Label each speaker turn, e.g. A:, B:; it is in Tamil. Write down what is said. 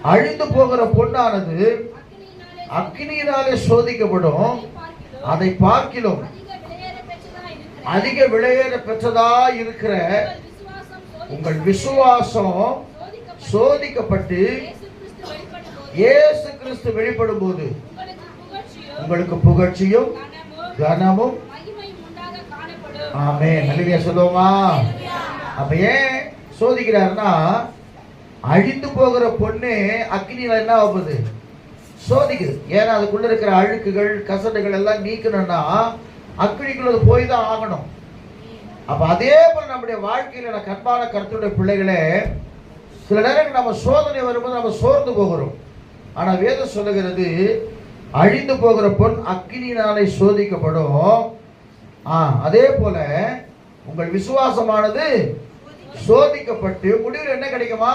A: அழிந்து போகிற பொன்னானது அக்கினியினாலே சோதிக்கப்படும். அதை பார்க்கிலும் அதிக விலையேற பெற்றதா இருக்கிற உங்கள் விசுவாசம் சோதிக்கப்பட்டு இயேசு கிறிஸ்து வெளிப்படும் போது உங்களுக்கு புகழ்ச்சியும் கனமும். ஆமென். ஹல்லேலூயா சொல்லுவோமா? அப்ப ஏன் சோதிக்கிறாருன்னா, அழிந்து போகிற பொண்ணு அக்னியில என்ன ஆகுது? சோதிக்குது. ஏன்னா அதுக்குள்ள இருக்கிற அழுக்குகள் கசடுகள் எல்லாம் நீக்கணும்னா அக்னிக்குள்ள போய் தான் ஆகணும். அப்ப அதே போல நம்முடைய வாழ்க்கையில கண்பான கர்த்தருடைய பிள்ளைகளே, சில நேரங்கள் நம்ம சோதனை வரும்போது நம்ம சோர்ந்து போகிறோம். ஆனா வேதம் சொல்லுகிறது, அழிந்து போகிற பொன் அக்னியினாலே சோதிக்கப்படும். அதே போல உங்கள் விசுவாசமானது சோதிக்கப்பட்டு முடிவில் என்ன கிடைக்குமா?